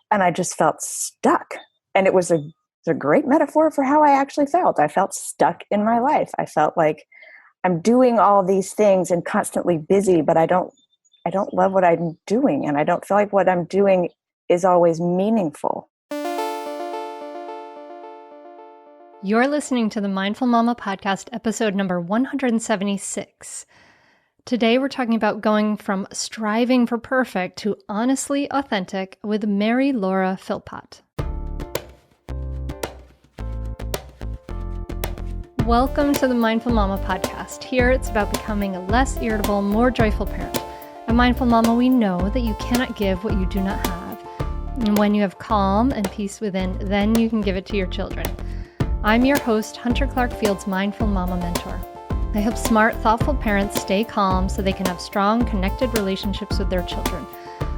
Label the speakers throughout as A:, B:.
A: and I just felt stuck. And it was a great metaphor for how I actually felt. I felt stuck in my life. I felt like I'm doing all these things and constantly busy, but I don't love what I'm doing. And I don't feel like what I'm doing is always meaningful.
B: You're listening to the Mindful Mama podcast, episode number 176. Today, we're talking about going from striving for perfect to honestly authentic with Mary Laura Philpott. Welcome to the Mindful Mama podcast. Here, it's about becoming a less irritable, more joyful parent. At Mindful Mama, we know that you cannot give what you do not have. And when you have calm and peace within, then you can give it to your children. I'm your host, Hunter Clark-Field's Mindful Mama mentor. I help smart, thoughtful parents stay calm so they can have strong, connected relationships with their children.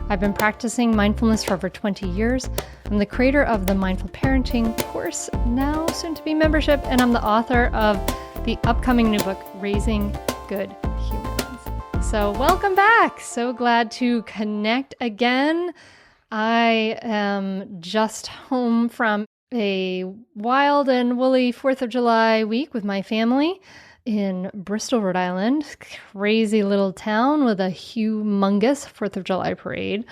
B: I've been practicing mindfulness for over 20 years. I'm the creator of the Mindful Parenting course, now soon to be membership, and I'm the author of the upcoming new book, Raising Good Humans. So welcome back. So glad to connect again. I am just home from a wild and woolly 4th of July week with my family in Bristol, Rhode Island. Crazy little town with a humongous 4th of July parade.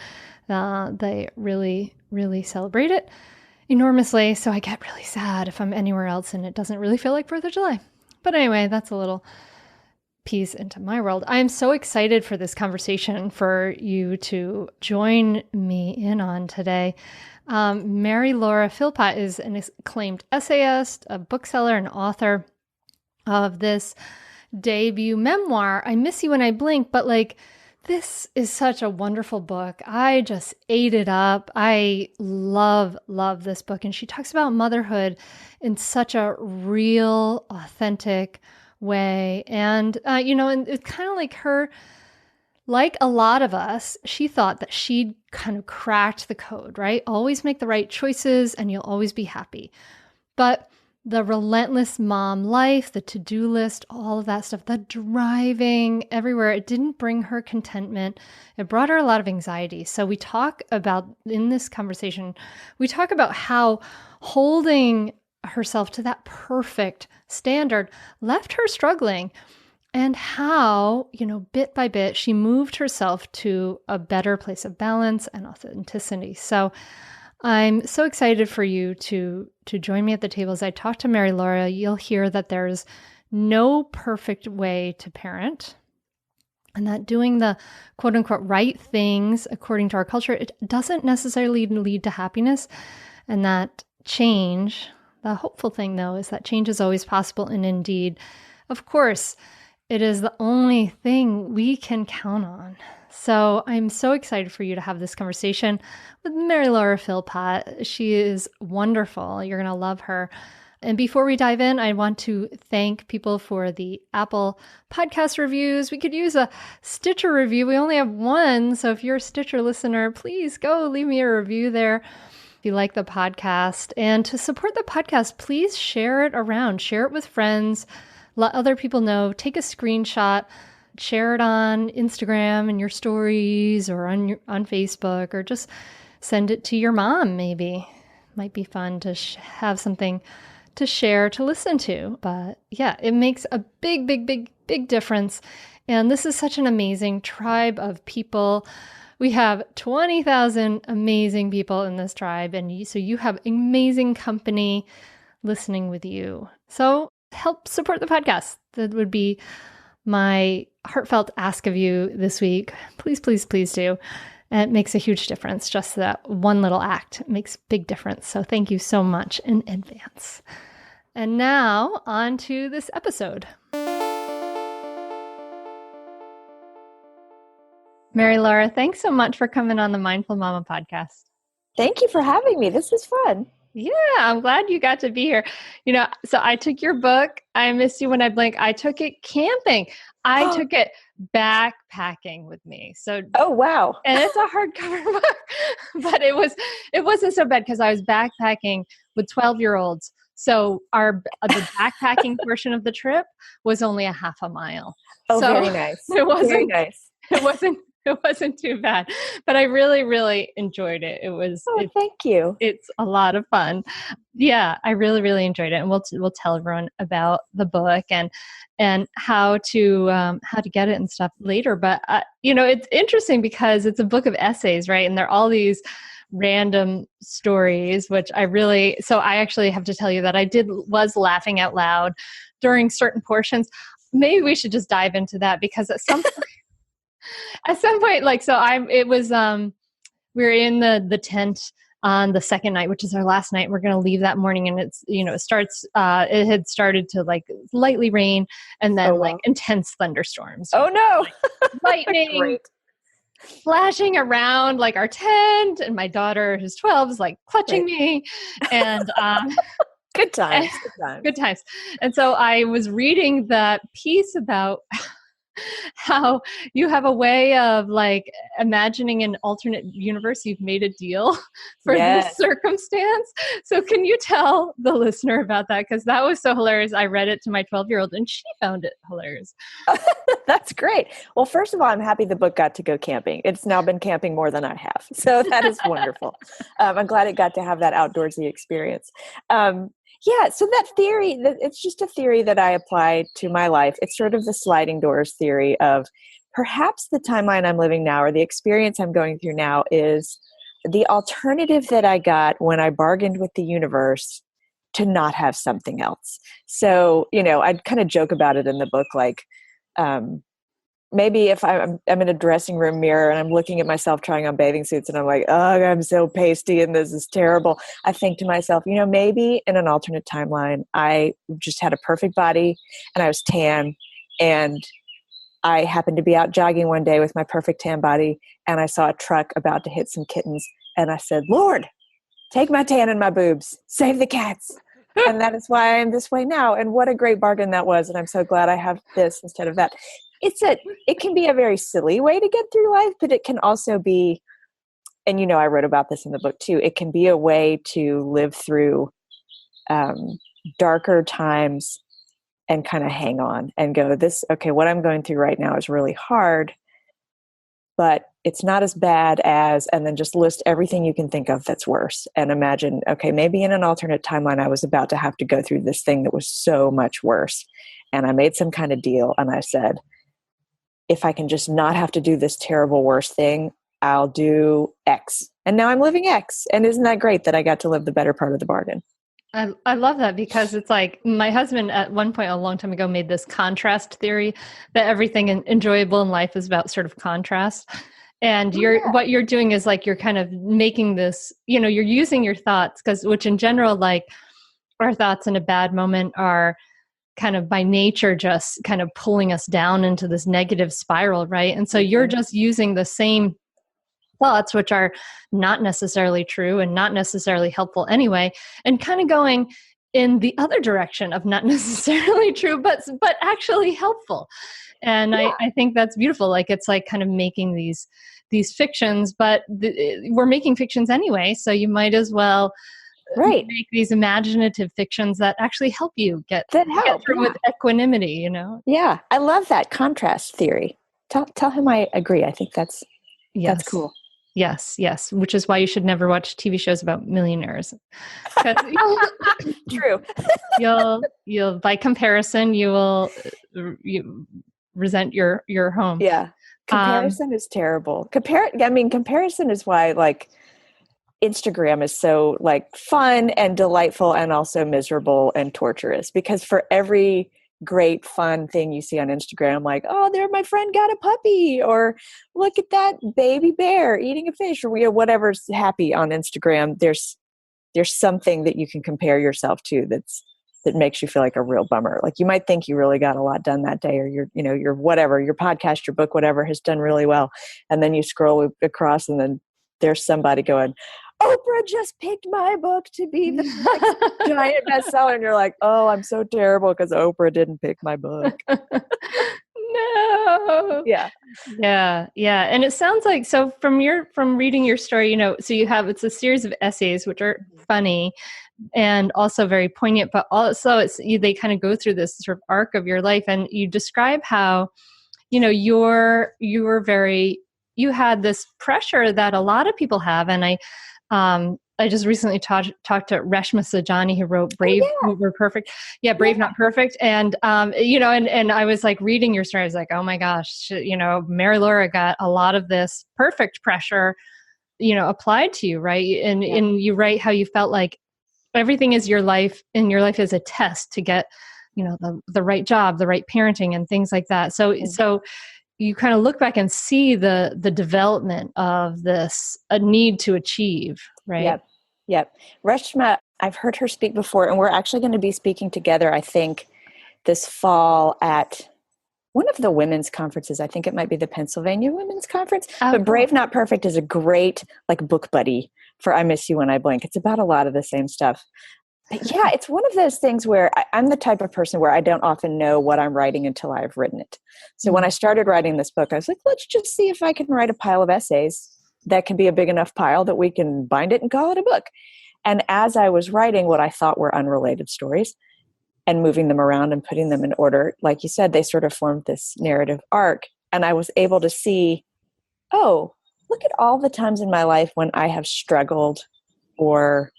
B: They really, really celebrate it enormously. So I get really sad if I'm anywhere else and it doesn't really feel like 4th of July. But anyway, that's a little piece into my world. I am so excited for this conversation for you to join me in on today. Mary Laura Philpott is an acclaimed essayist, a bookseller, and author of this debut memoir, I Miss You When I Blink, but this is such a wonderful book. I just ate it up. I love this book. And she talks about motherhood in such a real, authentic way. And, and it's kind of like her, like a lot of us, she thought that she'd kind of cracked the code, right? Always make the right choices and you'll always be happy. But the relentless mom life, the to-do list, all of that stuff, the driving everywhere, it didn't bring her contentment. It brought her a lot of anxiety. So we talk about, in this conversation, we talk about how holding herself to that perfect standard left her struggling and how, bit by bit, she moved herself to a better place of balance and authenticity. So I'm so excited for you to join me at the table. As I talk to Mary Laura, you'll hear that there's no perfect way to parent, and that doing the quote unquote right things according to our culture, it doesn't necessarily lead to happiness. And that change, the hopeful thing though, is that change is always possible. And indeed, of course, it is the only thing we can count on. So I'm so excited for you to have this conversation with Mary Laura Philpott. She is wonderful. You're going to love her. And before we dive in, I want to thank people for the Apple podcast reviews. We could use a Stitcher review. We only have one. So if you're a Stitcher listener, please go leave me a review there if you like the podcast. And to support the podcast, please share it around. Share it with friends. Let other people know. Take a screenshot. Share it on Instagram and your stories or on Facebook, or just send it to your mom maybe. Might be fun to have something to share, to listen to. But yeah, it makes a big, big, big, big difference. And this is such an amazing tribe of people. We have 20,000 amazing people in this tribe. And so you have amazing company listening with you. So help support the podcast. That would be my heartfelt ask of you this week. Please, please, please do. And it makes a huge difference. Just that one little act makes a big difference. So thank you so much in advance. And now on to this episode. Mary Laura, thanks so much for coming on the Mindful Mama podcast.
A: Thank you for having me. This is fun.
B: Yeah, I'm glad you got to be here. So I took your book, I Miss You When I Blink. I took it camping. I took it backpacking with me. So,
A: oh, wow.
B: And it's a hardcover book, but it wasn't so bad because I was backpacking with 12-year-olds. So the backpacking portion of the trip was only a half a mile.
A: Oh,
B: so
A: very nice.
B: It wasn't
A: very nice.
B: It wasn't It wasn't too bad, but I really, really enjoyed it.
A: Oh, thank you.
B: It's a lot of fun. Yeah, I really, really enjoyed it, and we'll tell everyone about the book and how to get it and stuff later. But it's interesting because it's a book of essays, right? And they're all these random stories, which so I actually have to tell you that was laughing out loud during certain portions. Maybe we should just dive into that because at some point, we were in the tent on the second night, which is our last night. We're going to leave that morning, and it had started to like lightly rain and then like intense thunderstorms.
A: Oh no.
B: Lightning.
A: Great.
B: Flashing around like our tent, and my daughter who's 12 is like clutching me, and
A: good times.
B: Good times. And so I was reading that piece about how you have a way of like imagining an alternate universe. You've made a deal for this circumstance. So can you tell the listener about that? Because that was so hilarious. I read it to my 12-year-old and she found it hilarious.
A: That's great. Well, first of all, I'm happy the book got to go camping. It's now been camping more than I have. So that is wonderful. I'm glad it got to have that outdoorsy experience. So that theory, it's just a theory that I apply to my life. It's sort of the sliding doors theory of perhaps the timeline I'm living now or the experience I'm going through now is the alternative that I got when I bargained with the universe to not have something else. So, I'd kind of joke about it in the book, like, maybe if I'm in a dressing room mirror and I'm looking at myself trying on bathing suits and I'm like, oh, I'm so pasty and this is terrible. I think to myself, maybe in an alternate timeline, I just had a perfect body and I was tan and I happened to be out jogging one day with my perfect tan body and I saw a truck about to hit some kittens and I said, Lord, take my tan and my boobs, save the cats. And that is why I am this way now. And what a great bargain that was. And I'm so glad I have this instead of that. It can be a very silly way to get through life, but it can also be, and I wrote about this in the book too, it can be a way to live through darker times and kind of hang on and go, what I'm going through right now is really hard, but it's not as bad as, and then just list everything you can think of that's worse. And imagine, maybe in an alternate timeline, I was about to have to go through this thing that was so much worse. And I made some kind of deal. And I said, if I can just not have to do this terrible worst thing, I'll do X. And now I'm living X. And isn't that great that I got to live the better part of the bargain?
B: I love that because it's like my husband at one point a long time ago made this contrast theory that everything enjoyable in life is about sort of contrast. And what you're doing is like, you're kind of making this, you're using your thoughts which in general, like our thoughts in a bad moment are kind of by nature just kind of pulling us down into this negative spiral, right? And so you're just using the same thoughts, which are not necessarily true and not necessarily helpful anyway, and kind of going in the other direction of not necessarily true, but actually helpful. And I think that's beautiful. Like it's like kind of making these fictions, but we're making fictions anyway, so you might as well make these imaginative fictions that actually help you get through with equanimity,
A: Yeah, I love that contrast theory. Tell him I agree. I think that's cool.
B: Yes, which is why you should never watch TV shows about millionaires.
A: True.
B: You'll by comparison, you resent your home.
A: Yeah. Comparison is terrible. Comparison is why like Instagram is so like fun and delightful and also miserable and torturous, because for every great fun thing you see on Instagram, like, oh, there my friend got a puppy, or look at that baby bear eating a fish, or whatever's happy on Instagram, there's something that you can compare yourself to that makes you feel like a real bummer. Like you might think you really got a lot done that day, or your whatever, your podcast, your book, whatever has done really well, and then you scroll across and then there's somebody going, Oprah just picked my book to be the next giant bestseller. And you're like, oh, I'm so terrible because Oprah didn't pick my book.
B: No.
A: Yeah.
B: And it sounds like, so from reading your story, so it's a series of essays, which are funny and also very poignant, but also they kind of go through this sort of arc of your life. And you describe how, you're very you had this pressure that a lot of people have. And I just recently talked to Reshma Sajani, who wrote Brave,
A: Oh,
B: Were Perfect. Yeah,
A: yeah.
B: Brave, Not Perfect. And, and I was like reading your story. I was like, oh my gosh, Mary Laura got a lot of this perfect pressure, applied to you, right? And you write how you felt like everything is your life, and your life is a test to get, the right job, the right parenting, and things like that. So you kind of look back and see the development of this a need to achieve, right?
A: Yep. Reshma, I've heard her speak before, and we're actually going to be speaking together, I think, this fall at one of the women's conferences. I think it might be the Pennsylvania Women's Conference.
B: Oh,
A: But
B: cool.
A: Brave Not Perfect is a great book buddy for I Miss You When I Blink. It's about a lot of the same stuff. But yeah, it's one of those things where I'm the type of person where I don't often know what I'm writing until I've written it. So when I started writing this book, I was like, let's just see if I can write a pile of essays that can be a big enough pile that we can bind it and call it a book. And as I was writing what I thought were unrelated stories and moving them around and putting them in order, like you said, they sort of formed this narrative arc. And I was able to see, oh, look at all the times in my life when I have struggled or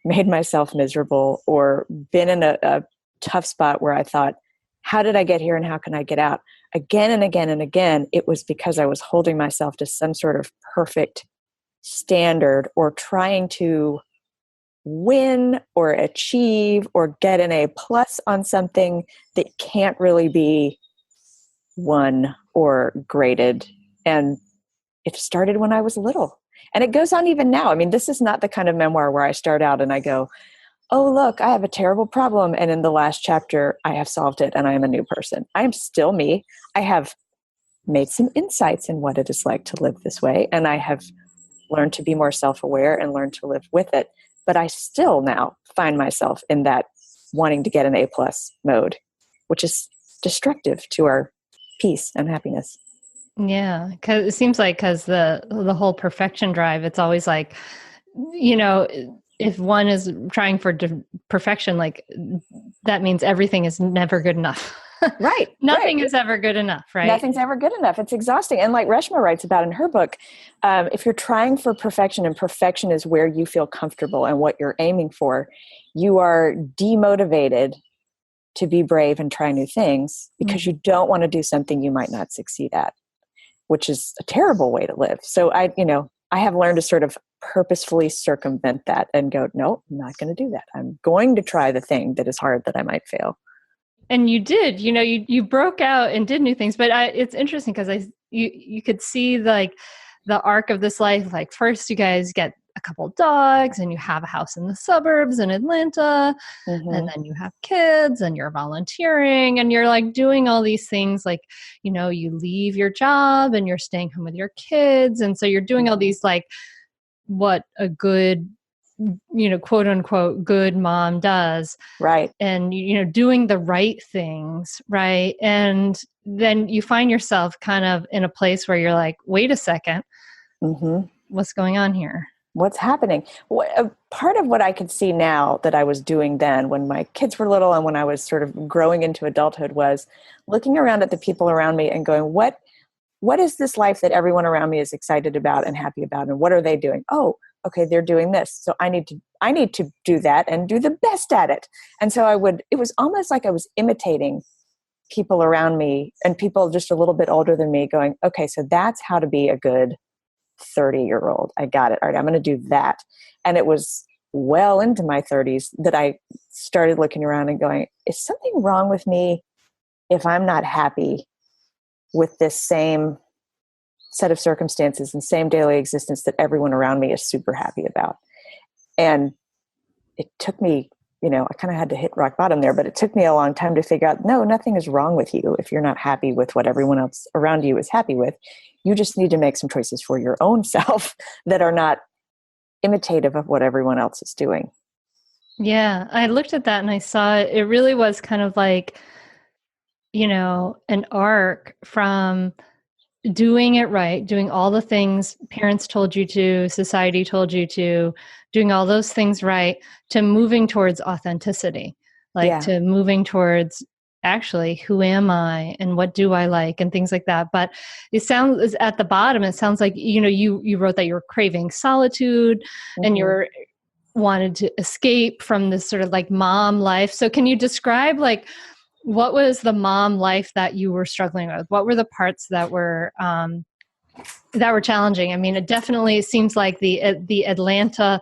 A: made myself miserable or been in a tough spot where I thought, how did I get here and how can I get out? Again and again and again, it was because I was holding myself to some sort of perfect standard or trying to win or achieve or get an A+ on something that can't really be won or graded. And it started when I was little. And it goes on even now. I mean, this is not the kind of memoir where I start out and I go, oh, look, I have a terrible problem. And in the last chapter, I have solved it and I am a new person. I am still me. I have made some insights in what it is like to live this way. And I have learned to be more self-aware and learn to live with it. But I still now find myself in that wanting to get an A+ mode, which is destructive to our peace and happiness.
B: Yeah, because it seems like the whole perfection drive, it's always like, if one is trying for perfection, like that means everything is never good enough.
A: Right.
B: Nothing is ever good enough, right?
A: Nothing's ever good enough. It's exhausting. And like Reshma writes about in her book, if you're trying for perfection and perfection is where you feel comfortable and what you're aiming for, you are demotivated to be brave and try new things because you don't want to do something you might not succeed at, which is a terrible way to live. So I have learned to sort of purposefully circumvent that and go, no, I'm not going to do that. I'm going to try the thing that is hard that I might fail.
B: And you did, you broke out and did new things, but it's interesting because you could see like the arc of this life. Like first you guys get a couple dogs and you have a house in the suburbs in Atlanta, and then you have kids and you're volunteering and you're like doing all these things. Like, you leave your job and you're staying home with your kids. And so you're doing all these, like what a good, quote unquote, good mom does.
A: Right.
B: And, doing the right things. Right. And then you find yourself kind of in a place where you're like, wait a second, what's going on here?
A: What's happening? Part of what I could see now that I was doing then when my kids were little and when I was sort of growing into adulthood was looking around at the people around me and going, what is this life that everyone around me is excited about and happy about? And what are they doing? Oh, okay, they're doing this. So I need to do that and do the best at it. And so it was almost like I was imitating people around me and people just a little bit older than me going, okay, so that's how to be a good 30-year-old. I got it. All right, I'm going to do that. And it was well into my 30s that I started looking around and going, is something wrong with me if I'm not happy with this same set of circumstances and same daily existence that everyone around me is super happy about? And it took me, I kind of had to hit rock bottom there, but it took me a long time to figure out, no, nothing is wrong with you if you're not happy with what everyone else around you is happy with. You just need to make some choices for your own self that are not imitative of what everyone else is doing.
B: Yeah, I looked at that and I saw it really was kind of like, an arc from doing it right, doing all the things parents told you to, society told you to, doing all those things right, to moving towards authenticity, to moving towards actually, who am I and what do I like and things like that. But it sounds at the bottom, it sounds like, you wrote that you were craving solitude and you're wanted to escape from this sort of like mom life. So can you describe like, what was the mom life that you were struggling with? What were the parts that were challenging? I mean, it definitely seems like the Atlanta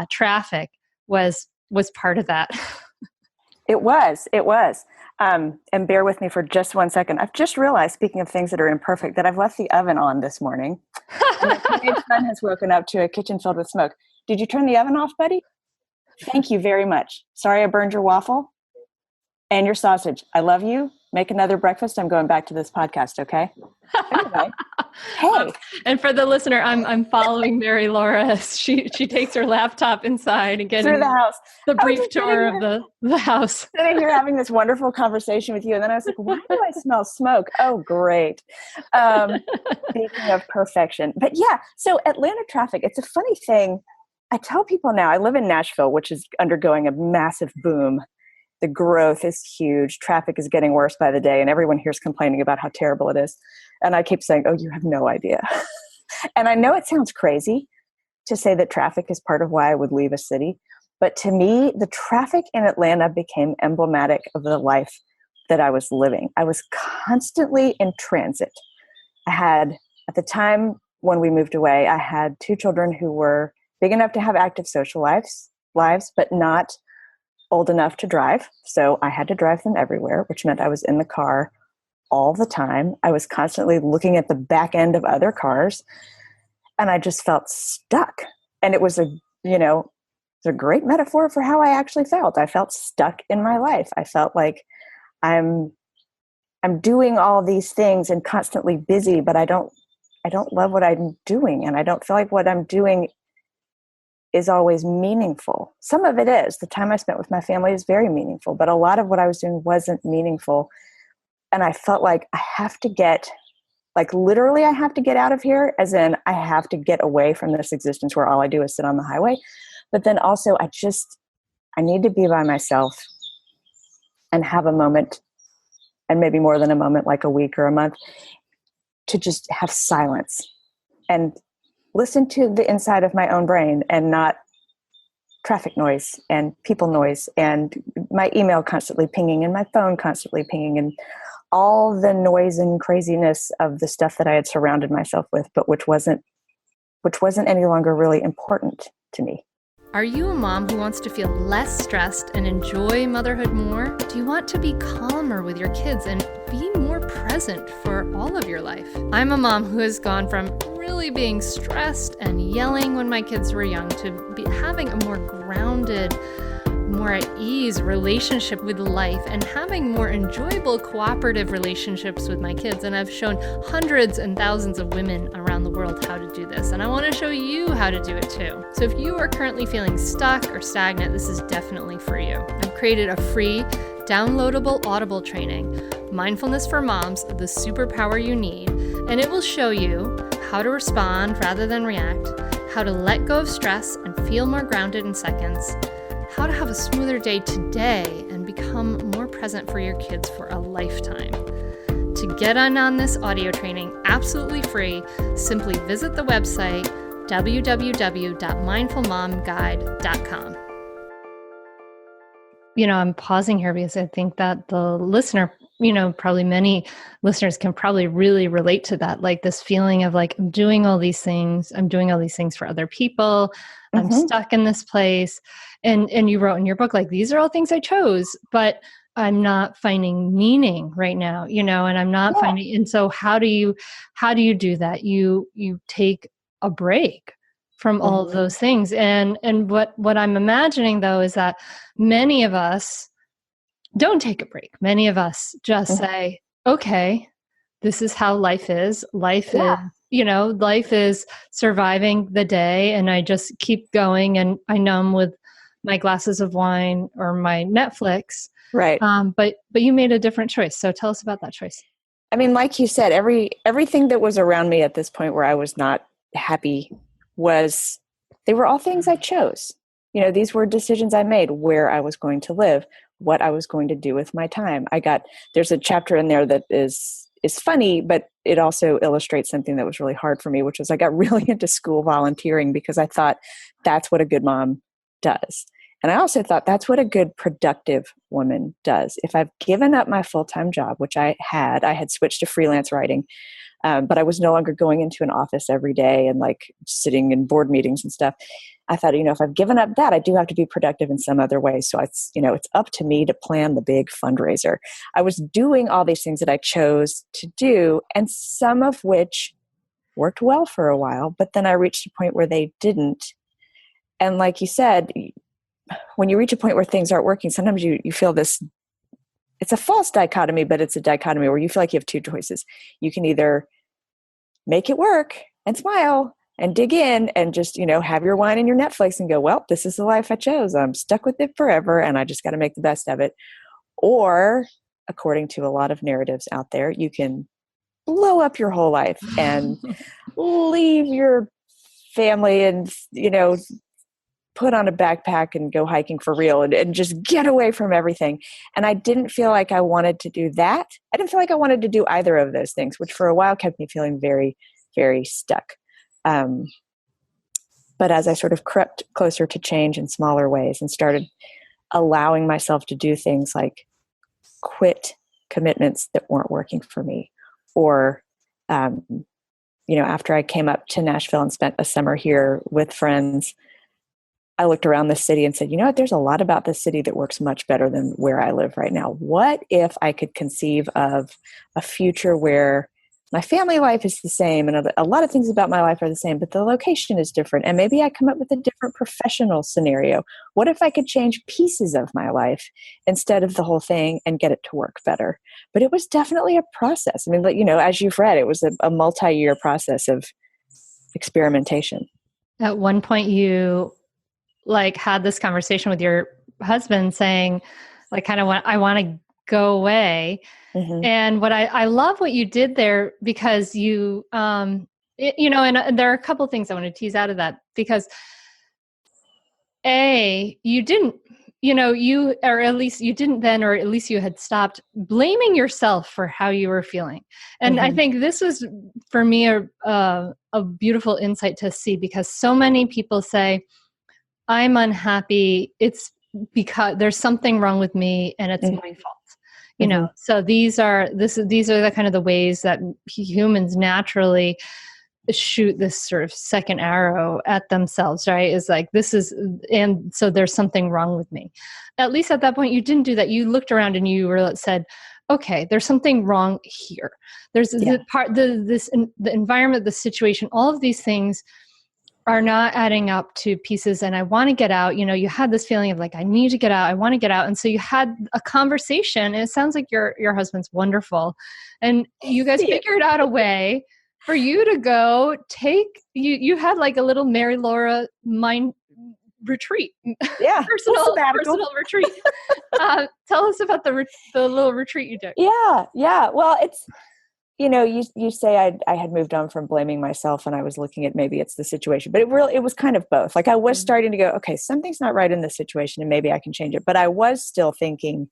B: traffic was part of that.
A: It was. And bear with me for just 1 second. I've just realized, speaking of things that are imperfect, that I've left the oven on this morning. And my teenage son has woken up to a kitchen filled with smoke. Did you turn the oven off, buddy? Thank you very much. Sorry I burned your waffle and your sausage. I love you. Make another breakfast. I'm going back to this podcast, okay? Anyway. Hey.
B: And for the listener, I'm following Mary Laura. She takes her laptop inside and getting
A: through the house.
B: The brief tour of the house.
A: Sitting here having this wonderful conversation with you. And then I was like, why do I smell smoke? Oh, great. Speaking of perfection. But yeah, so Atlanta traffic, it's a funny thing. I tell people now, I live in Nashville, which is undergoing a massive boom. The growth is huge. Traffic is getting worse by the day. And everyone here is complaining about how terrible it is. And I keep saying, oh, you have no idea. And I know it sounds crazy to say that traffic is part of why I would leave a city. But to me, the traffic in Atlanta became emblematic of the life that I was living. I was constantly in transit. I had, at the time when we moved away, I had 2 children who were big enough to have active social lives, but not old enough to drive. So I had to drive them everywhere, which meant I was in the car all the time. I was constantly looking at the back end of other cars, and I just felt stuck. And it was a great metaphor for how I actually felt. I felt stuck in my life. I felt like I'm doing all these things and constantly busy, but I don't love what I'm doing. And I don't feel like what I'm doing is always meaningful. Some of it is. The time I spent with my family is very meaningful, but a lot of what I was doing wasn't meaningful. And I felt like I have to get, like literally I have to get out of here, as in I have to get away from this existence where all I do is sit on the highway. But then also I need to be by myself and have a moment, and maybe more than a moment, like a week or a month, to just have silence and listen to the inside of my own brain and not traffic noise and people noise and my email constantly pinging and my phone constantly pinging and all the noise and craziness of the stuff that I had surrounded myself with, but which wasn't any longer really important to me.
B: Are you a mom who wants to feel less stressed and enjoy motherhood more? Do you want to be calmer with your kids and be more present for all of your life? I'm a mom who has gone from really being stressed and yelling when my kids were young to having a more grounded, more at ease relationship with life and having more enjoyable cooperative relationships with my kids. And I've shown hundreds and thousands of women around the world how to do this. And I want to show you how to do it too. So if you are currently feeling stuck or stagnant, this is definitely for you. I've created a free downloadable Audible training, Mindfulness for Moms, the superpower you need. And it will show you how to respond rather than react, how to let go of stress and feel more grounded in seconds, how to have a smoother day today and become more present for your kids for a lifetime. To get on this audio training absolutely free, simply visit the website www.mindfulmomguide.com. I'm pausing here because I think that the listener, probably many listeners can probably really relate to that. Like this feeling of like, I'm doing all these things for other people. I'm stuck in this place. And you wrote in your book, like, these are all things I chose, but I'm not finding meaning right now, and I'm not finding. And so how do you do that? You take a break from all of those things. And what I'm imagining though, is that many of us don't take a break. Many of us just say, okay, this is how life is. Life is surviving the day. And I just keep going and I numb with my glasses of wine or my Netflix.
A: Right.
B: But you made a different choice. So tell us about that choice.
A: I mean, like you said, everything that was around me at this point where I was not happy they were all things I chose. These were decisions I made: where I was going to live, what I was going to do with my time. There's a chapter in there that is funny, but it also illustrates something that was really hard for me, which was I got really into school volunteering because I thought that's what a good mom does. And I also thought that's what a good productive woman does. If I've given up my full-time job, which I had switched to freelance writing, but I was no longer going into an office every day and like sitting in board meetings and stuff. I thought, if I've given up that, I do have to be productive in some other way. So it's up to me to plan the big fundraiser. I was doing all these things that I chose to do, and some of which worked well for a while, but then I reached a point where they didn't. And like you said, when you reach a point where things aren't working, sometimes you feel this, it's a false dichotomy, but it's a dichotomy where you feel like you have two choices. You can either make it work and smile and dig in and just, have your wine and your Netflix and go, well, this is the life I chose. I'm stuck with it forever and I just got to make the best of it. Or, according to a lot of narratives out there, you can blow up your whole life and leave your family and, put on a backpack and go hiking for real and just get away from everything. And I didn't feel like I wanted to do that. I didn't feel like I wanted to do either of those things, which for a while kept me feeling very, very stuck. But as I sort of crept closer to change in smaller ways and started allowing myself to do things like quit commitments that weren't working for me, or, after I came up to Nashville and spent a summer here with friends, I looked around the city and said, you know what, there's a lot about this city that works much better than where I live right now. What if I could conceive of a future where my family life is the same and a lot of things about my life are the same, but the location is different. And maybe I come up with a different professional scenario. What if I could change pieces of my life instead of the whole thing and get it to work better? But it was definitely a process. I mean, as you've read, it was a multi-year process of experimentation.
B: At one point you had this conversation with your husband saying, I want to go away. Mm-hmm. And what I love what you did there, because you, and there are a couple of things I want to tease out of that, because you didn't, or at least you had stopped blaming yourself for how you were feeling. And mm-hmm. I think this was for me a beautiful insight to see, because so many people say, I'm unhappy. It's because there's something wrong with me and it's mm-hmm. my fault. Mm-hmm. So these are the kind of the ways that humans naturally shoot this sort of second arrow at themselves, right? Is like, and so there's something wrong with me. At least at that point, you didn't do that. You looked around and you said, okay, there's something wrong here. There's the environment, the situation, all of these things are not adding up to pieces, and I want to get out. You had this feeling of I need to get out. I want to get out. And so you had a conversation, and it sounds like your husband's wonderful. And you guys figured out a way for you to go you had a little Mary Laura mind retreat.
A: Yeah.
B: personal retreat. Tell us about the little retreat you took.
A: Yeah. Well, it's, you say I had moved on from blaming myself and I was looking at maybe it's the situation, but it was kind of both. I was starting to go, okay, something's not right in this situation and maybe I can change it. But I was still thinking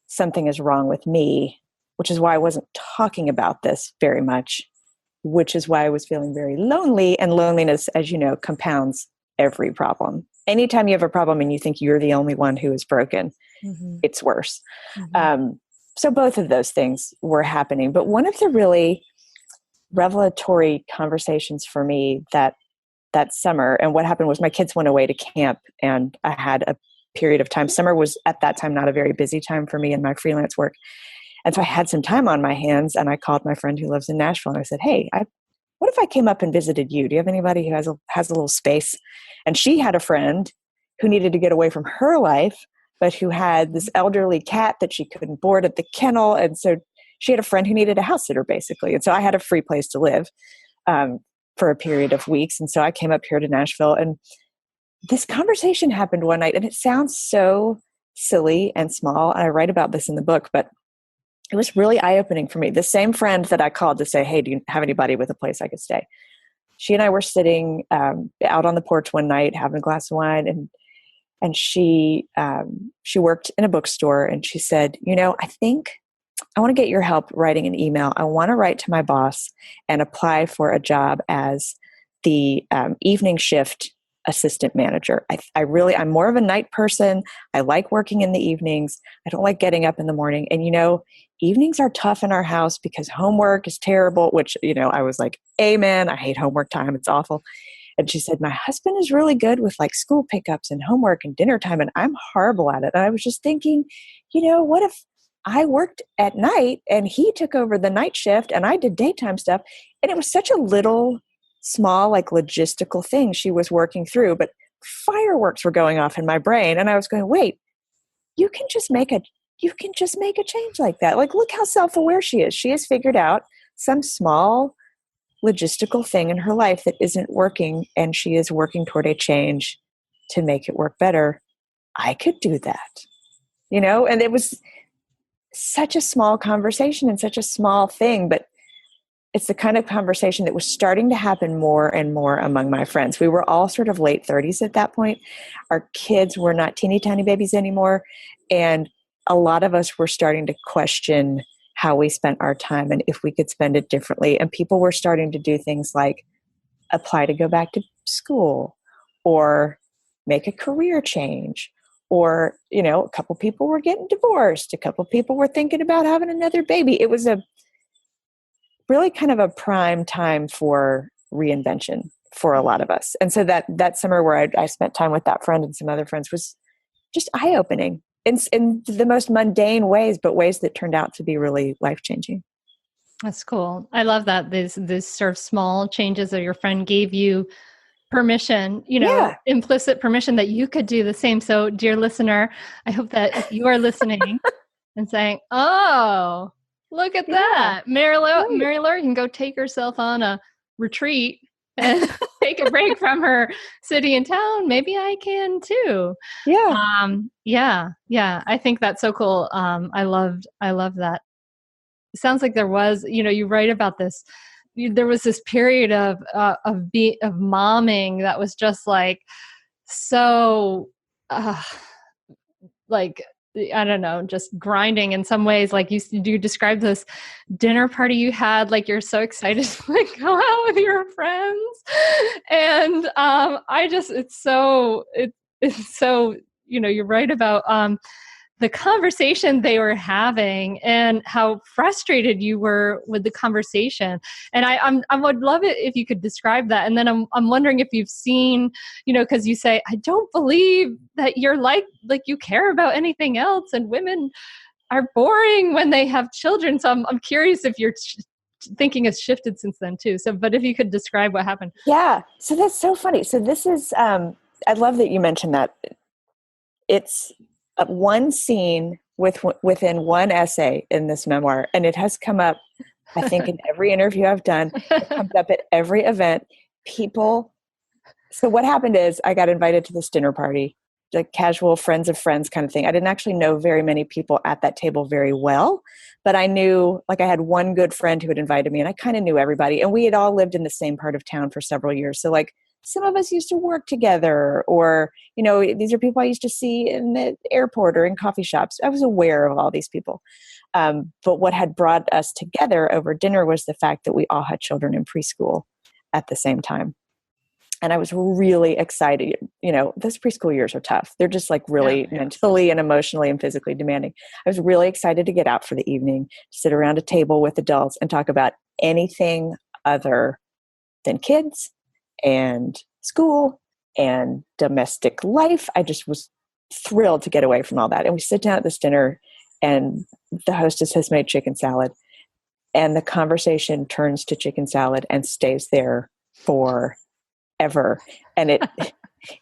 A: something is wrong with me, which is why I wasn't talking about this very much, which is why I was feeling very lonely. And loneliness, as you know, compounds every problem. Anytime you have a problem and you think you're the only one who is broken, mm-hmm. it's worse. Mm-hmm. So both of those things were happening. But one of the really revelatory conversations for me that summer, and what happened was my kids went away to camp and I had a period of time. Summer was at that time not a very busy time for me in my freelance work. And so I had some time on my hands and I called my friend who lives in Nashville and I said, hey, what if I came up and visited you? Do you have anybody who has a little space? And she had a friend who needed to get away from her life, but who had this elderly cat that she couldn't board at the kennel. And so she had a friend who needed a house sitter, basically. And so I had a free place to live for a period of weeks. And so I came up here to Nashville. And this conversation happened one night. And it sounds so silly and small. And I write about this in the book, but it was really eye-opening for me. The same friend that I called to say, hey, do you have anybody with a place I could stay? She and I were sitting out on the porch one night having a glass of wine. and she worked in a bookstore, and she said, I think I want to get your help writing an email. I want to write to my boss and apply for a job as the evening shift assistant manager. I'm more of a night person. I like working in the evenings. I don't like getting up in the morning. And, evenings are tough in our house because homework is terrible, which, I was like, amen. I hate homework time. It's awful. And she said, my husband is really good with like school pickups and homework and dinner time, and I'm horrible at it. And I was just thinking, what if I worked at night and he took over the night shift and I did daytime stuff? And it was such a little, small, like logistical thing she was working through, but fireworks were going off in my brain. And I was going, wait, you can just make a change like that. Like, look how self-aware she is. She has figured out some small logistical thing in her life that isn't working, and she is working toward a change to make it work better. I could do that, and it was such a small conversation and such a small thing, but it's the kind of conversation that was starting to happen more and more among my friends. We were all sort of late 30s at that point. Our kids were not teeny tiny babies anymore. And a lot of us were starting to question how we spent our time and if we could spend it differently. And people were starting to do things like apply to go back to school or make a career change. Or, a couple people were getting divorced. A couple people were thinking about having another baby. It was a really kind of a prime time for reinvention for a lot of us. And so that summer where I spent time with that friend and some other friends was just eye-opening in the most mundane ways, but ways that turned out to be really life-changing.
B: That's cool. I love that. This sort of small changes that your friend gave you permission, implicit permission that you could do the same. So dear listener, I hope that if you are listening and saying, oh, look at that. Mary Laura can go take herself on a retreat and take a break from her city and town. Maybe I can too.
A: Yeah.
B: Yeah. I think that's so cool. I love that. It sounds like there was, you write about this. There was this period of momming that was just like so, like, I don't know, just grinding in some ways. Like you described this dinner party you had, like you're so excited to like go out with your friends. And it's so, you write about the conversation they were having and how frustrated you were with the conversation. And I would love it if you could describe that. And then I'm wondering if you've seen, because you say, I don't believe that you're like you care about anything else, and women are boring when they have children. So I'm curious if your thinking has shifted since then too. So, but if you could describe what happened.
A: Yeah. So that's so funny. So this is, I love that you mentioned that. It's one scene within one essay in this memoir, and it has come up, I think, in every interview I've done. It comes up at every event. So what happened is I got invited to this dinner party, like casual friends of friends kind of thing. I didn't actually know very many people at that table very well, but I knew, like, I had one good friend who had invited me, and I kind of knew everybody, and we had all lived in the same part of town for several years. So like, some of us used to work together, or, these are people I used to see in the airport or in coffee shops. I was aware of all these people. But what had brought us together over dinner was the fact that we all had children in preschool at the same time. And I was really excited. Those preschool years are tough. They're just like really mentally and emotionally and physically demanding. I was really excited to get out for the evening, sit around a table with adults and talk about anything other than kids and school and domestic life. I just was thrilled to get away from all that. And we sit down at this dinner, and the hostess has made chicken salad, and the conversation turns to chicken salad and stays there forever. And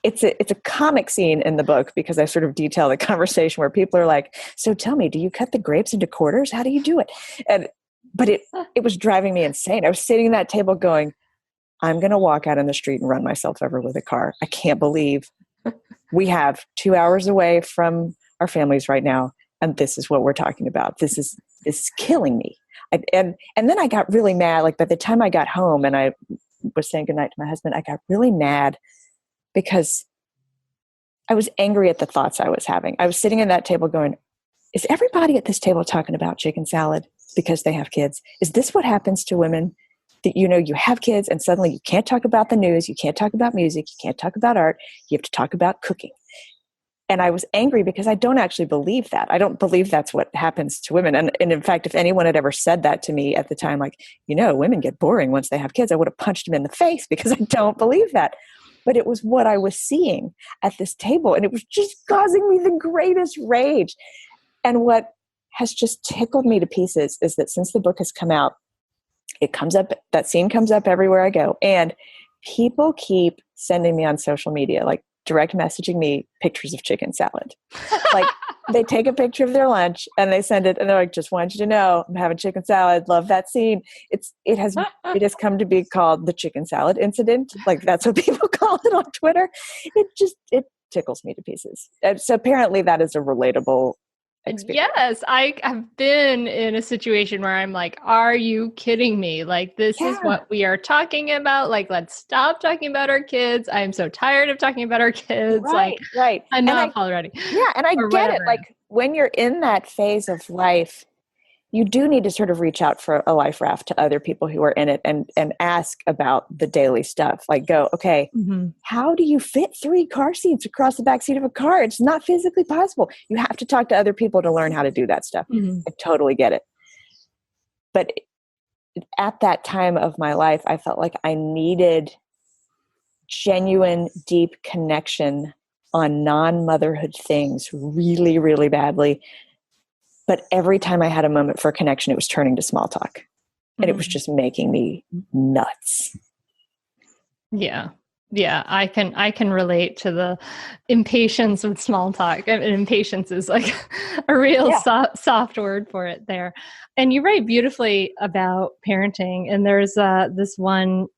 A: it's a comic scene in the book, because I sort of detail the conversation where people are like, so tell me, do you cut the grapes into quarters? How do you do it? But it was driving me insane. I was sitting at that table going, I'm going to walk out in the street and run myself over with a car. I can't believe we have 2 hours away from our families right now, and this is what we're talking about. This is killing me. And then I got really mad. Like, by the time I got home and I was saying goodnight to my husband, I got really mad because I was angry at the thoughts I was having. I was sitting at that table going, is everybody at this table talking about chicken salad because they have kids? Is this what happens to women? That, you know, you have kids and suddenly you can't talk about the news, you can't talk about music, you can't talk about art, you have to talk about cooking. And I was angry because I don't actually believe that. I don't believe that's what happens to women. And in fact, if anyone had ever said that to me at the time, like, you know, women get boring once they have kids, I would have punched him in the face because I don't believe that. But it was what I was seeing at this table. And it was just causing me the greatest rage. And what has just tickled me to pieces is that since the book has come out, it comes up, that scene comes up everywhere I go. And people keep sending me on social media, like direct messaging me pictures of chicken salad. Like they take a picture of their lunch and they send it and they're like, just want you to know I'm having chicken salad. Love that scene. It has come to be called the chicken salad incident. Like that's what people call it on Twitter. It tickles me to pieces. And so apparently that is a relatable experience.
B: Yes, I have been in a situation where I'm like, are you kidding me? Like, this is what we are talking about. Like, let's stop talking about our kids. I'm so tired of talking about our kids.
A: Right.
B: Enough already.
A: Yeah, and I get it. Like, when you're in that phase of life, you do need to sort of reach out for a life raft to other people who are in it and ask about the daily stuff. Like go, okay, how do you fit 3 car seats across the back seat of a car? It's not physically possible. You have to talk to other people to learn how to do that stuff. I totally get it. But at that time of my life, I felt like I needed genuine, deep connection on non-motherhood things really, really badly. But every time I had a moment for connection, it was turning to small talk. And it was just making me nuts.
B: Yeah. Yeah. I can relate to the impatience with small talk. And impatience is like a real soft word for it there. And you write beautifully about parenting. And there's this one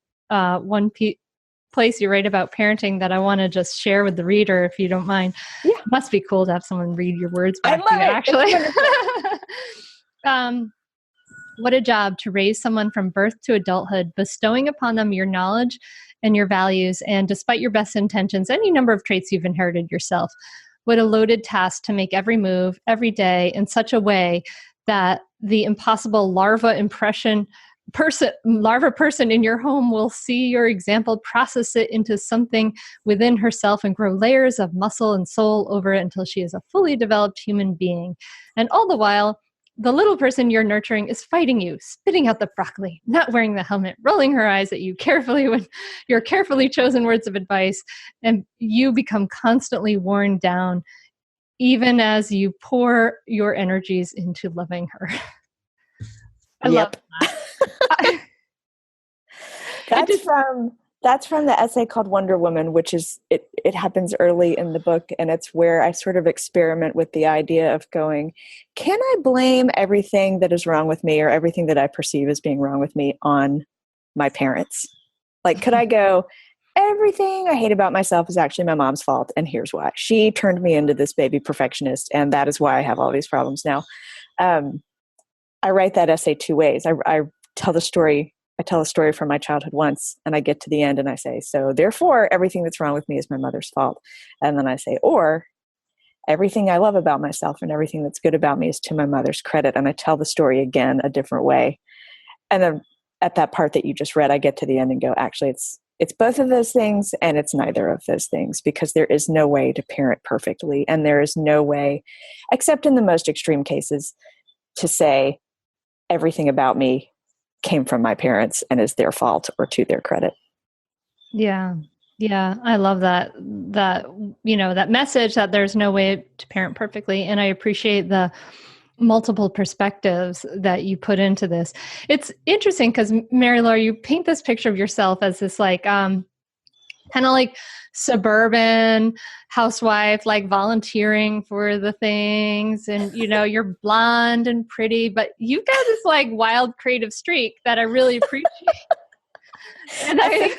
B: place you write about parenting that I want to just share with the reader, if you don't mind. Yeah. It must be cool to have someone read your words back to you, actually. What a job to raise someone from birth to adulthood, bestowing upon them your knowledge and your values, and despite your best intentions, any number of traits you've inherited yourself. What a loaded task to make every move, every day, in such a way that the impossible larva person in your home will see your example, process it into something within herself, and grow layers of muscle and soul over it until she is a fully developed human being. And all the while, the little person you're nurturing is fighting you, spitting out the broccoli, not wearing the helmet, rolling her eyes at you carefully with your carefully chosen words of advice, and you become constantly worn down, even as you pour your energies into loving her. I love that.
A: That's from the essay called Wonder Woman, which is, it happens early in the book. And it's where I sort of experiment with the idea of going, can I blame everything that is wrong with me or everything that I perceive as being wrong with me on my parents? Like, could I go, everything I hate about myself is actually my mom's fault. And here's why. She turned me into this baby perfectionist. And that is why I have all these problems now. I write that essay 2 ways. I tell a story from my childhood once, and I get to the end and I say, so therefore everything that's wrong with me is my mother's fault. And then I say, or everything I love about myself and everything that's good about me is to my mother's credit. And I tell the story again a different way. And then at that part that you just read, I get to the end and go, actually, it's both of those things and it's neither of those things, because there is no way to parent perfectly. And there is no way, except in the most extreme cases, to say everything about me came from my parents and is their fault or to their credit.
B: Yeah. Yeah. I love that message that there's no way to parent perfectly. And I appreciate the multiple perspectives that you put into this. It's interesting because Mary Laura, you paint this picture of yourself as this like, kind of like suburban housewife, like volunteering for the things. And, you're blonde and pretty, but you've got this like wild creative streak that I really appreciate. And
A: I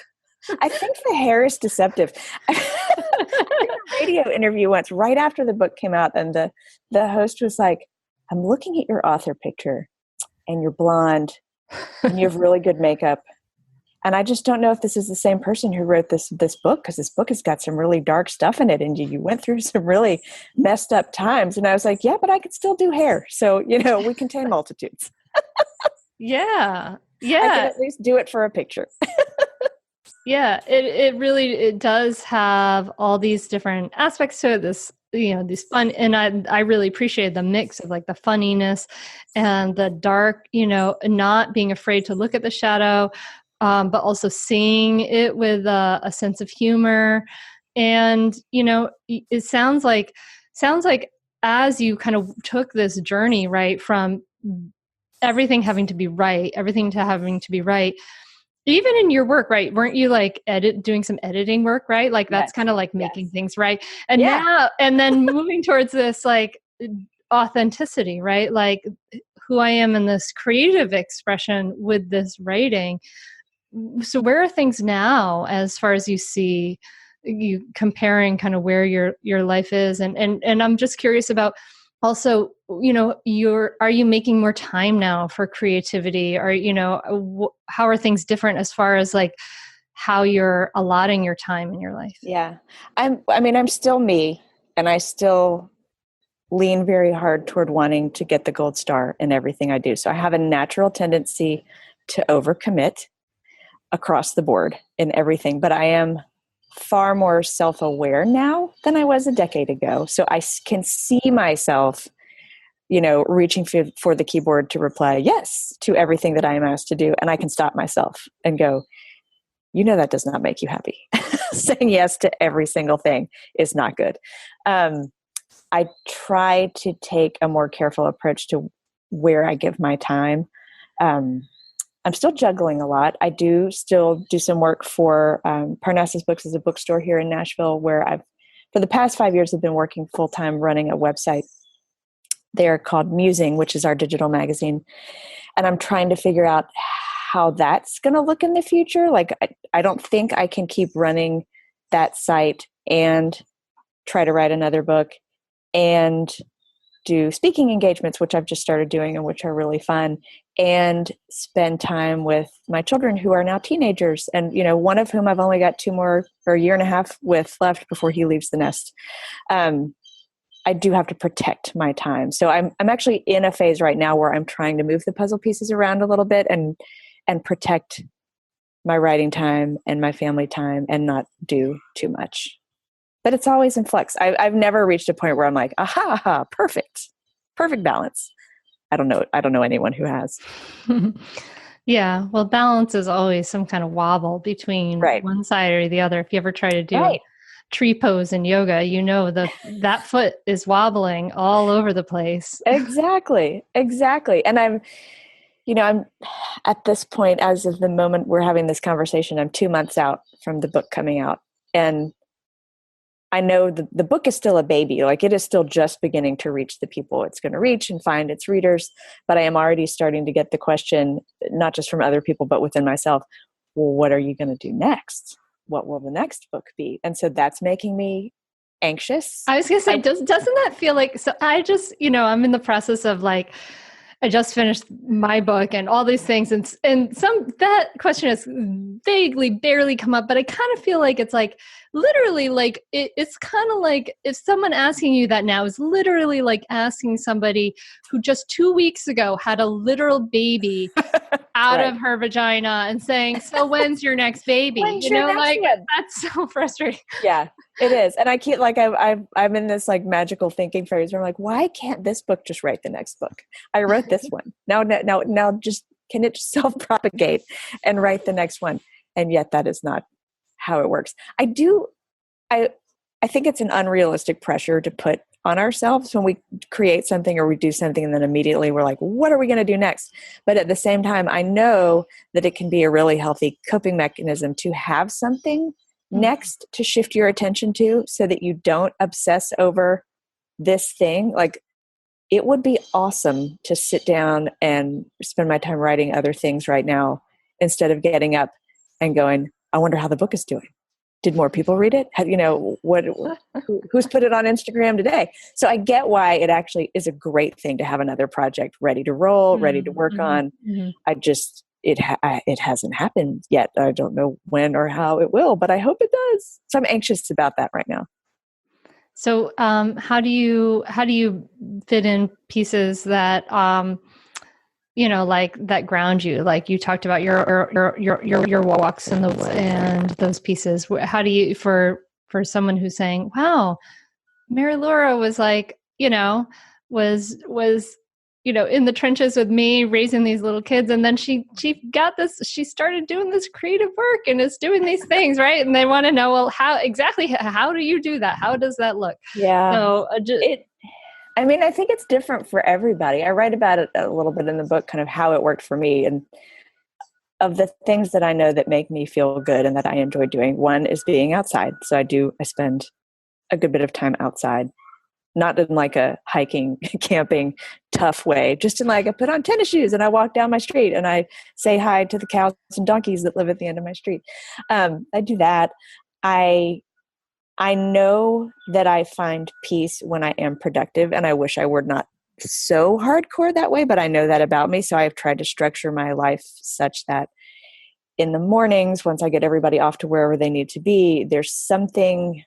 A: think the hair is deceptive. I did a radio interview once right after the book came out, and the host was like, I'm looking at your author picture and you're blonde and you have really good makeup. And I just don't know if this is the same person who wrote this book, because this book has got some really dark stuff in it, and you went through some really messed up times. And I was like, yeah, but I could still do hair. So, we contain multitudes.
B: Yeah.
A: I can at least do it for a picture.
B: Yeah, it really does have all these different aspects to it. This, these fun, and I really appreciated the mix of like the funniness and the dark, not being afraid to look at the shadow, but also seeing it with a sense of humor. And it sounds like as you kind of took this journey, right, from everything having to be right, even in your work, right? Weren't you like doing some editing work, right? Like that's kind of like making things right. And now, and then moving towards this like authenticity, right? Like who I am in this creative expression with this writing. So where are things now as far as you comparing kind of where your life is? And I'm just curious about also, are you making more time now for creativity? Or, how are things different as far as like how you're allotting your time in your life?
A: Yeah. I'm still me, and I still lean very hard toward wanting to get the gold star in everything I do. So I have a natural tendency to overcommit across the board in everything, but I am far more self-aware now than I was a decade ago. So I can see myself, reaching for the keyboard to reply yes to everything that I am asked to do. And I can stop myself and go, that does not make you happy. Saying yes to every single thing is not good. I try to take a more careful approach to where I give my time. I'm still juggling a lot. I do still do some work for Parnassus Books, is a bookstore here in Nashville, where for the past 5 years, I've been working full-time running a website there called Musing, which is our digital magazine. And I'm trying to figure out how that's going to look in the future. Like, I don't think I can keep running that site and try to write another book and do speaking engagements, which I've just started doing and which are really fun, and spend time with my children who are now teenagers. And, one of whom I've only got 2 more or a year and a half with left before he leaves the nest. I do have to protect my time. So I'm actually in a phase right now where I'm trying to move the puzzle pieces around a little bit and protect my writing time and my family time and not do too much. But it's always in flux. I've never reached a point where I'm like, aha, perfect balance. I don't know anyone who has.
B: Yeah. Well, balance is always some kind of wobble between one side or the other. If you ever try to do tree pose in yoga, that foot is wobbling all over the place.
A: Exactly. And I'm at this point, as of the moment we're having this conversation, I'm 2 months out from the book coming out. And I know the book is still a baby. Like, it is still just beginning to reach the people it's going to reach and find its readers. But I am already starting to get the question, not just from other people, but within myself, well, what are you going to do next? What will the next book be? And so that's making me anxious.
B: I was going to say, doesn't that feel like, so I just, I'm in the process of like, I just finished my book and all these things. And that question has vaguely, barely come up, but I kind of feel like it's like literally like, it's kind of like if someone asking you that now is literally like asking somebody who just 2 weeks ago had a literal baby out of her vagina and saying, so when's your next baby? That's so frustrating.
A: Yeah, it is. And I keep like, I'm in this like magical thinking phase where I'm like, why can't this book just write the next book? I wrote this one. Now just, can it just self-propagate and write the next one? And yet that is not how it works. I think it's an unrealistic pressure to put on ourselves when we create something or we do something and then immediately we're like, what are we going to do next? But at the same time, I know that it can be a really healthy coping mechanism to have something next to shift your attention to so that you don't obsess over this thing. Like, it would be awesome to sit down and spend my time writing other things right now instead of getting up and going, I wonder how the book is doing. Did more people read it? Who's put it on Instagram today? So I get why it actually is a great thing to have another project ready to roll, ready to work on. Mm-hmm. it hasn't happened yet. I don't know when or how it will, but I hope it does. So I'm anxious about that right now.
B: So, how do you fit in pieces that, like that ground you? Like you talked about your walks and those pieces. How do you, for someone who's saying, "Wow, Mary Laura was like, was in the trenches with me raising these little kids, and then she started doing this creative work and is doing these things," right? And they want to know, well, how do you do that? How does that look?
A: Yeah.
B: So
A: I think it's different for everybody. I write about it a little bit in the book, kind of how it worked for me. And of the things that I know that make me feel good and that I enjoy doing, one is being outside. So I spend a good bit of time outside, not in like a hiking, camping, tough way, just in like I put on tennis shoes and I walk down my street and I say hi to the cows and donkeys that live at the end of my street. I do that. I know that I find peace when I am productive, and I wish I were not so hardcore that way, but I know that about me. So I've tried to structure my life such that in the mornings, once I get everybody off to wherever they need to be, there's something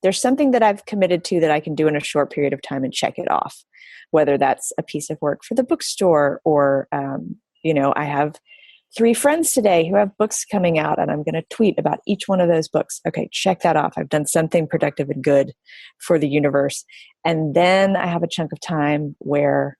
A: that I've committed to that I can do in a short period of time and check it off, whether that's a piece of work for the bookstore or, I have 3 friends today who have books coming out and I'm going to tweet about each one of those books. Okay, check that off. I've done something productive and good for the universe. And then I have a chunk of time where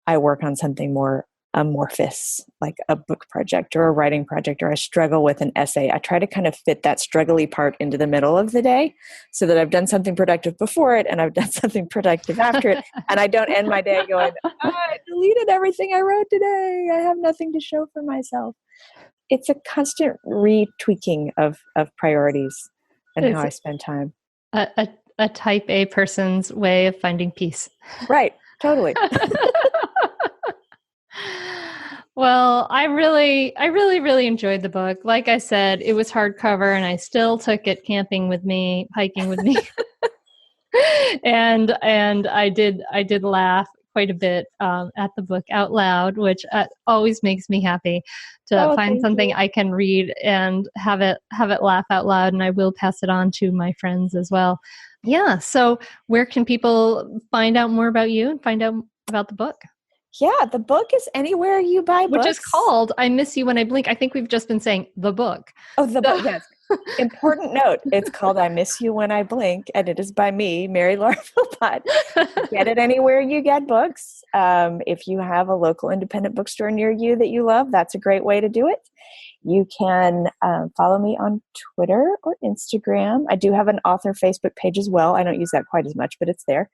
A: I work on something more amorphous, like a book project or a writing project, or I struggle with an essay. I try to kind of fit that struggly part into the middle of the day so that I've done something productive before it and I've done something productive after it. And I don't end my day going, I deleted everything I wrote today. I have nothing to show for myself. It's a constant retweaking of priorities and how I spend time.
B: A type A person's way of finding peace.
A: Right. Totally.
B: Well, I really, really enjoyed the book. Like I said, it was hardcover and I still took it camping with me, hiking with me. and I did laugh quite a bit at the book out loud, which always makes me happy to find something I can read and have it laugh out loud. And I will pass it on to my friends as well. Yeah. So where can people find out more about you and find out about the book?
A: Yeah, the book is anywhere you buy books.
B: Which is called I Miss You When I Blink. I think we've just been saying the book.
A: Oh, the book, yes. Important note. It's called I Miss You When I Blink, and it is by me, Mary Laura Philpott. Get it anywhere you get books. If you have a local independent bookstore near you that you love, that's a great way to do it. You can follow me on Twitter or Instagram. I do have an author Facebook page as well. I don't use that quite as much, but it's there.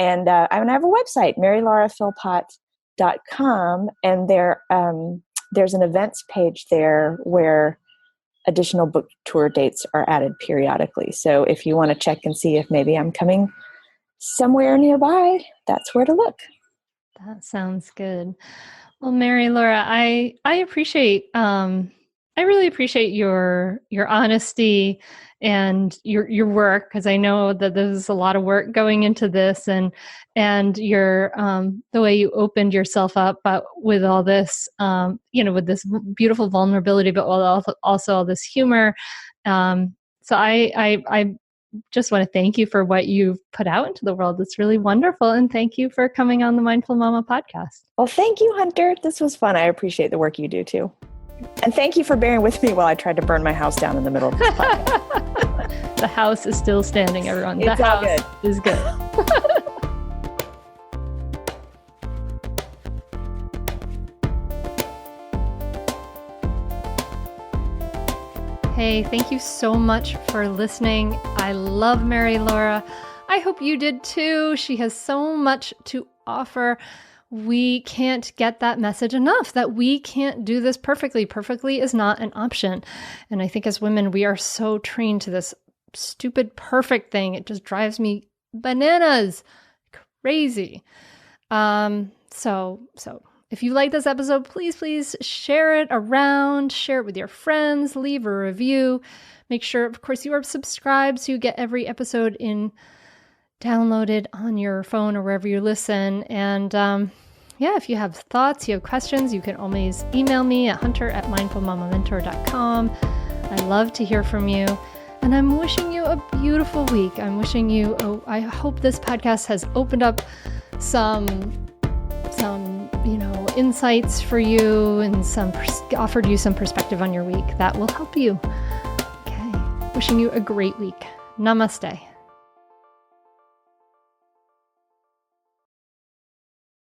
A: And I have a website, marylauraphilpott.com, and there's an events page there where additional book tour dates are added periodically. So if you want to check and see if maybe I'm coming somewhere nearby, that's where to look.
B: That sounds good. Well, Mary Laura, I appreciate I really appreciate your honesty and your work, because I know that there's a lot of work going into this, and your the way you opened yourself up, but with all this with this beautiful vulnerability, but also all this humor. So I just want to thank you for what you've put out into the world. It's really wonderful, and thank you for coming on the Mindful Mama podcast.
A: Well, thank you, Hunter. This was fun. I appreciate the work you do too. And thank you for bearing with me while I tried to burn my house down in the middle of this podcast.
B: The house is still standing, everyone.
A: It's
B: the
A: all
B: house
A: good.
B: is good. Hey, thank you so much for listening. I love Mary Laura. I hope you did too. She has so much to offer. We can't get that message enough, that we can't do this perfectly. Perfectly is not an option. And I think as women, we are so trained to this stupid perfect thing. It just drives me bananas, crazy. So if you like this episode, please share it around, share it with your friends, leave a review. Make sure, of course, you are subscribed so you get every episode downloaded on your phone or wherever you listen. And yeah, if you have thoughts, you have questions, you can always email me at hunter@mindfulmamamentor.com. I love to hear from you. And I'm wishing you a beautiful week. I'm wishing you, I hope this podcast has opened up some insights for you and offered you some perspective on your week that will help you. Okay. Wishing you a great week. Namaste.